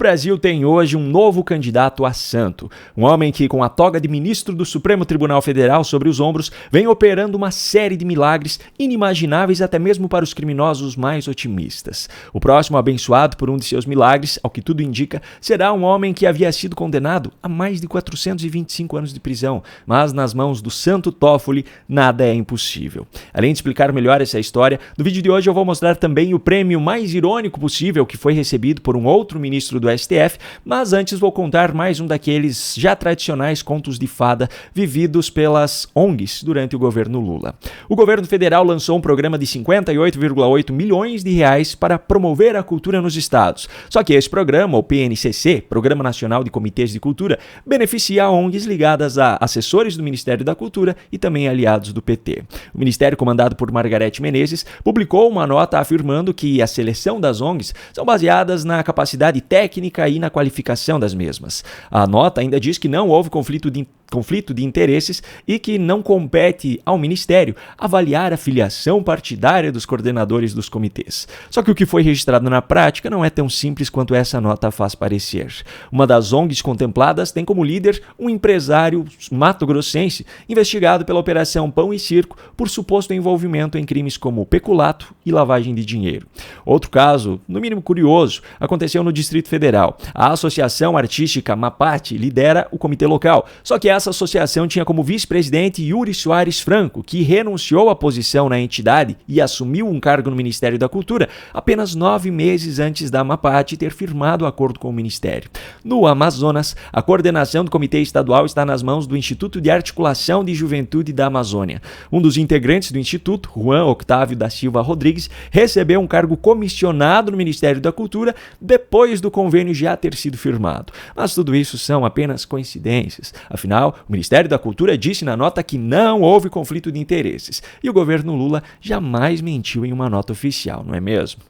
Brasil tem hoje um novo candidato a santo. Um homem que, com a toga de ministro do Supremo Tribunal Federal sobre os ombros, vem operando uma série de milagres inimagináveis até mesmo para os criminosos mais otimistas. O próximo abençoado por um de seus milagres, ao que tudo indica, será um homem que havia sido condenado a mais de 425 anos de prisão, mas nas mãos do Santo Toffoli nada é impossível. Além de explicar melhor essa história, no vídeo de hoje eu vou mostrar também o prêmio mais irônico possível que foi recebido por um outro ministro do STF, mas antes vou contar mais um daqueles já tradicionais contos de fada vividos pelas ONGs durante o governo Lula. O governo federal lançou um programa de 58,8 milhões de reais para promover a cultura nos estados. Só que esse programa, o PNCC, Programa Nacional de Comitês de Cultura, beneficia ONGs ligadas a assessores do Ministério da Cultura e também aliados do PT. O ministério, comandado por Margarete Menezes, publicou uma nota afirmando que a seleção das ONGs são baseadas na capacidade técnica e na qualificação das mesmas. A nota ainda diz que não houve conflito de interesses e que não compete ao Ministério avaliar a filiação partidária dos coordenadores dos comitês. Só que o que foi registrado na prática não é tão simples quanto essa nota faz parecer. Uma das ONGs contempladas tem como líder um empresário mato-grossense investigado pela Operação Pão e Circo por suposto envolvimento em crimes como peculato e lavagem de dinheiro. Outro caso, no mínimo curioso, aconteceu no Distrito Federal. A Associação Artística Mapate lidera o comitê local, só que essa associação tinha como vice-presidente Yuri Soares Franco, que renunciou à posição na entidade e assumiu um cargo no Ministério da Cultura apenas 9 meses antes da Mapate ter firmado o acordo com o Ministério. No Amazonas, a coordenação do comitê estadual está nas mãos do Instituto de Articulação de Juventude da Amazônia. Um dos integrantes do Instituto, Juan Octávio da Silva Rodrigues, recebeu um cargo comissionado no Ministério da Cultura depois do convênio já ter sido firmado. Mas tudo isso são apenas coincidências. Afinal, o Ministério da Cultura disse na nota que não houve conflito de interesses. E o governo Lula jamais mentiu em uma nota oficial, não é mesmo?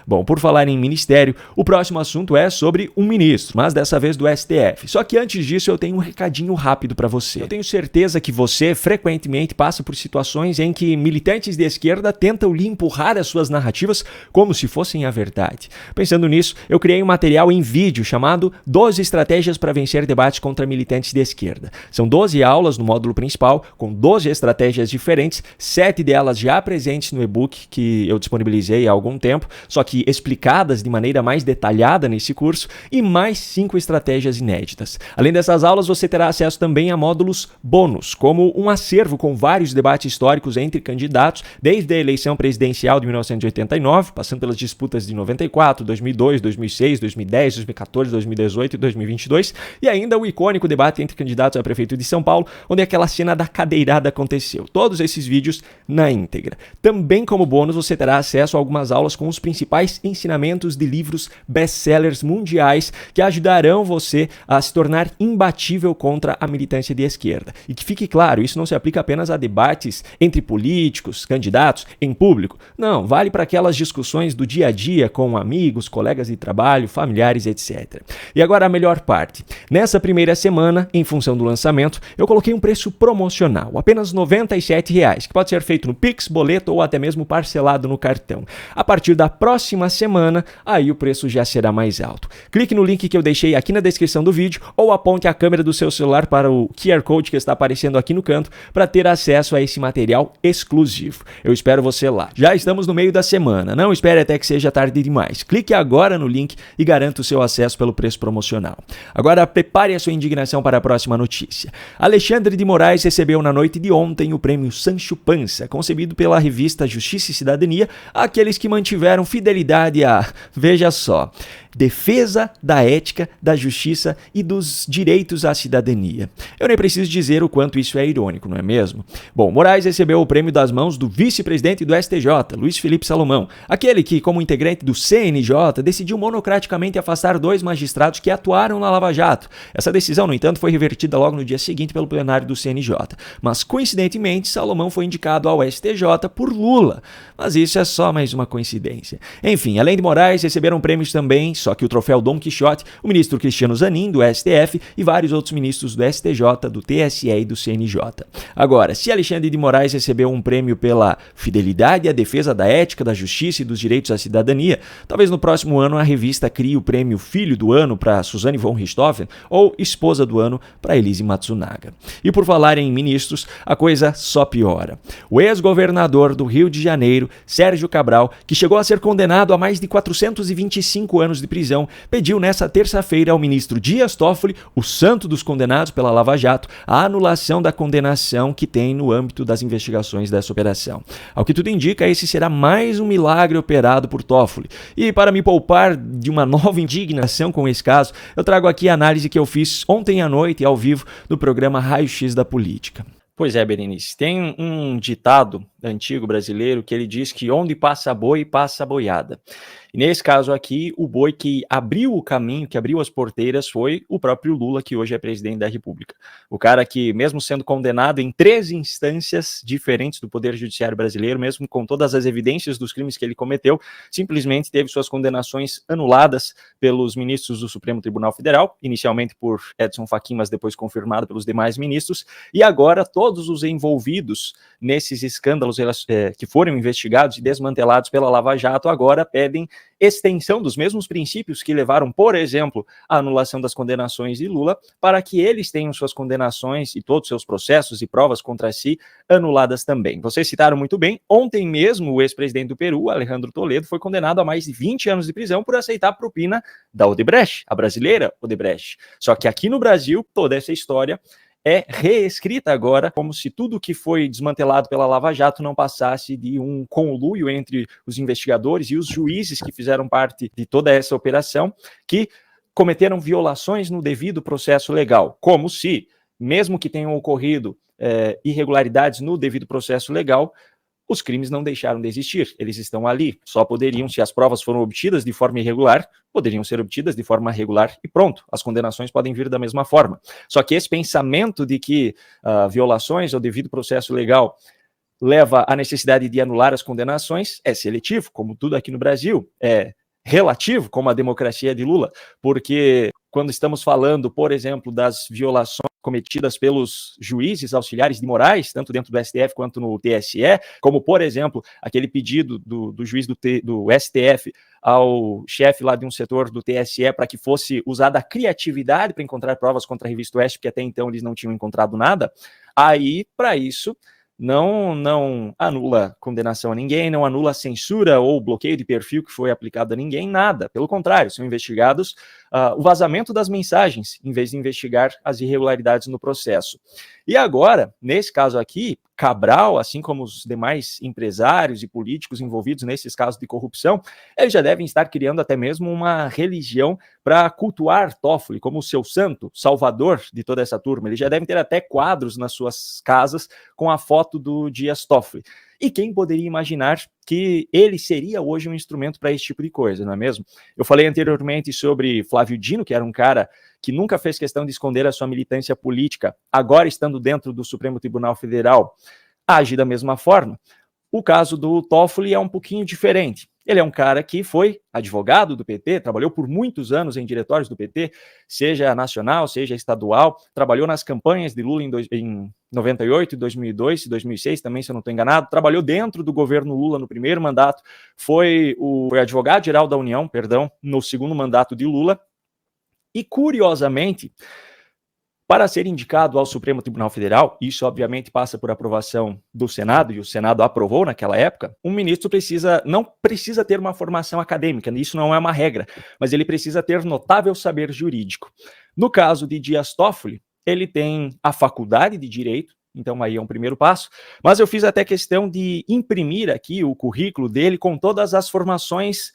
Bom, por falar em ministério, o próximo assunto é sobre um ministro, mas dessa vez do STF. Só que antes disso eu tenho um recadinho rápido para você. Eu tenho certeza que você frequentemente passa por situações em que militantes de esquerda tentam lhe empurrar as suas narrativas como se fossem a verdade. Pensando nisso, eu criei um material em vídeo chamado 12 estratégias para vencer debates contra militantes de esquerda. São 12 aulas no módulo principal, com 12 estratégias diferentes, 7 delas já presentes no e-book que eu disponibilizei há algum tempo, só que explicadas de maneira mais detalhada nesse curso, e mais 5 estratégias inéditas. Além dessas aulas, você terá acesso também a módulos bônus, como um acervo com vários debates históricos entre candidatos, desde a eleição presidencial de 1989, passando pelas disputas de 94, 2002, 2006, 2010, 2014, 2018 e 2022, e ainda o icônico debate entre candidatos a prefeito de São Paulo, onde aquela cena da cadeirada aconteceu. Todos esses vídeos na íntegra. Também como bônus, você terá acesso a algumas aulas com os principais ensinamentos de livros best-sellers mundiais que ajudarão você a se tornar imbatível contra a militância de esquerda. E que fique claro, isso não se aplica apenas a debates entre políticos, candidatos, em público. Não, vale para aquelas discussões do dia a dia com amigos, colegas de trabalho, familiares, etc. E agora a melhor parte. Nessa primeira semana, em função do lançamento, eu coloquei um preço promocional, apenas R$ 97,00, que pode ser feito no Pix, boleto ou até mesmo parcelado no cartão. A partir da próxima semana, aí o preço já será mais alto. Clique no link que eu deixei aqui na descrição do vídeo ou aponte a câmera do seu celular para o QR Code que está aparecendo aqui no canto para ter acesso a esse material exclusivo. Eu espero você lá. Já estamos no meio da semana, não espere até que seja tarde demais. Clique agora no link e garanta o seu acesso pelo preço promocional. Agora prepare a sua indignação para a próxima notícia. Alexandre de Moraes recebeu na noite de ontem o prêmio Sancho Panza, concebido pela revista Justiça e Cidadania, àqueles que mantiveram fidelidade a, veja só, defesa da ética, da justiça e dos direitos à cidadania. Eu nem preciso dizer o quanto isso é irônico, não é mesmo? Bom, Moraes recebeu o prêmio das mãos do vice-presidente do STJ, Luiz Felipe Salomão, aquele que, como integrante do CNJ, decidiu monocraticamente afastar 2 magistrados que atuaram na Lava Jato. Essa decisão, no entanto, foi revertida logo no dia seguinte pelo plenário do CNJ. Mas, coincidentemente, Salomão foi indicado ao STJ por Lula. Mas isso é só mais uma coincidência. Enfim, além de Moraes, receberam prêmios também só que o troféu Dom Quixote, o ministro Cristiano Zanin, do STF, e vários outros ministros do STJ, do TSE e do CNJ. Agora, se Alexandre de Moraes recebeu um prêmio pela fidelidade à defesa da ética, da justiça e dos direitos à cidadania, talvez no próximo ano a revista crie o prêmio Filho do Ano para Suzane von Richthofen ou Esposa do Ano para Elise Matsunaga. E por falar em ministros, a coisa só piora. O ex-governador do Rio de Janeiro, Sérgio Cabral, que chegou a ser condenado a mais de 425 anos de prisão, pediu nesta terça-feira ao ministro Dias Toffoli, o santo dos condenados pela Lava Jato, a anulação da condenação que tem no âmbito das investigações dessa operação. Ao que tudo indica, esse será mais um milagre operado por Toffoli. E para me poupar de uma nova indignação com esse caso, eu trago aqui a análise que eu fiz ontem à noite ao vivo do programa Raio X da Política. Pois é, Berenice, tem um ditado antigo brasileiro que ele diz que onde passa boi, passa boiada. E nesse caso aqui, o boi que abriu o caminho, que abriu as porteiras, foi o próprio Lula, que hoje é presidente da República. O cara que, mesmo sendo condenado em 3 instâncias diferentes do Poder Judiciário brasileiro, mesmo com todas as evidências dos crimes que ele cometeu, simplesmente teve suas condenações anuladas pelos ministros do Supremo Tribunal Federal, inicialmente por Edson Fachin, mas depois confirmado pelos demais ministros, e agora todos os envolvidos nesses escândalos que foram investigados e desmantelados pela Lava Jato agora pedem extensão dos mesmos princípios que levaram, por exemplo, à anulação das condenações de Lula, para que eles tenham suas condenações e todos os seus processos e provas contra si anuladas também. Vocês citaram muito bem, ontem mesmo o ex-presidente do Peru, Alejandro Toledo, foi condenado a mais de 20 anos de prisão por aceitar propina da Odebrecht, a brasileira Odebrecht. Só que aqui no Brasil, toda essa história é reescrita agora, como se tudo que foi desmantelado pela Lava Jato não passasse de um conluio entre os investigadores e os juízes que fizeram parte de toda essa operação, que cometeram violações no devido processo legal, como se, mesmo que tenham ocorrido irregularidades no devido processo legal, os crimes não deixaram de existir, eles estão ali, só poderiam, se as provas foram obtidas de forma irregular, poderiam ser obtidas de forma regular e pronto, as condenações podem vir da mesma forma. Só que esse pensamento de que violações ao devido processo legal leva à necessidade de anular as condenações é seletivo, como tudo aqui no Brasil, é relativo, como a democracia de Lula, porque quando estamos falando, por exemplo, das violações cometidas pelos juízes auxiliares de Moraes, tanto dentro do STF quanto no TSE, como, por exemplo, aquele pedido do juiz do STF ao chefe lá de um setor do TSE para que fosse usada a criatividade para encontrar provas contra a revista Oeste, porque até então eles não tinham encontrado nada, aí, para isso, não anula condenação a ninguém, não anula censura ou bloqueio de perfil que foi aplicado a ninguém, nada. Pelo contrário, são investigados o vazamento das mensagens, em vez de investigar as irregularidades no processo. E agora, nesse caso aqui, Cabral, assim como os demais empresários e políticos envolvidos nesses casos de corrupção, eles já devem estar criando até mesmo uma religião para cultuar Toffoli como o seu santo, salvador de toda essa turma. Eles já devem ter até quadros nas suas casas com a foto do Dias Toffoli. E quem poderia imaginar que ele seria hoje um instrumento para esse tipo de coisa, não é mesmo? Eu falei anteriormente sobre Flávio Dino, que era um cara que nunca fez questão de esconder a sua militância política, agora estando dentro do Supremo Tribunal Federal, age da mesma forma. O caso do Toffoli é um pouquinho diferente. Ele é um cara que foi advogado do PT, trabalhou por muitos anos em diretórios do PT, seja nacional, seja estadual, trabalhou nas campanhas de Lula em 98, 2002 e 2006, também, se eu não estou enganado, trabalhou dentro do governo Lula no primeiro mandato, foi advogado-geral da União, no segundo mandato de Lula, e curiosamente, para ser indicado ao Supremo Tribunal Federal, isso obviamente passa por aprovação do Senado, e o Senado aprovou naquela época, um ministro não precisa ter uma formação acadêmica, isso não é uma regra, mas ele precisa ter notável saber jurídico. No caso de Dias Toffoli, ele tem a faculdade de Direito, então aí é um primeiro passo, mas eu fiz até questão de imprimir aqui o currículo dele com todas as formações,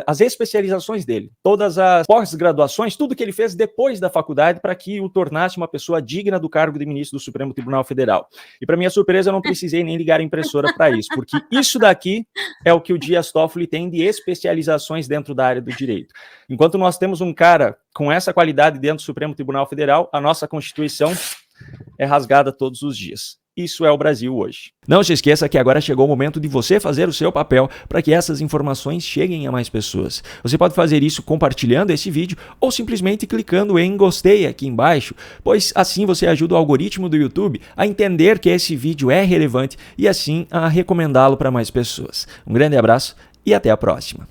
as especializações dele, todas as pós-graduações, tudo que ele fez depois da faculdade para que o tornasse uma pessoa digna do cargo de ministro do Supremo Tribunal Federal. E para minha surpresa, eu não precisei nem ligar a impressora para isso, porque isso daqui é o que o Dias Toffoli tem de especializações dentro da área do direito. Enquanto nós temos um cara com essa qualidade dentro do Supremo Tribunal Federal, a nossa Constituição é rasgada todos os dias. Isso é o Brasil hoje. Não se esqueça que agora chegou o momento de você fazer o seu papel para que essas informações cheguem a mais pessoas. Você pode fazer isso compartilhando esse vídeo ou simplesmente clicando em gostei aqui embaixo, pois assim você ajuda o algoritmo do YouTube a entender que esse vídeo é relevante e assim a recomendá-lo para mais pessoas. Um grande abraço e até a próxima.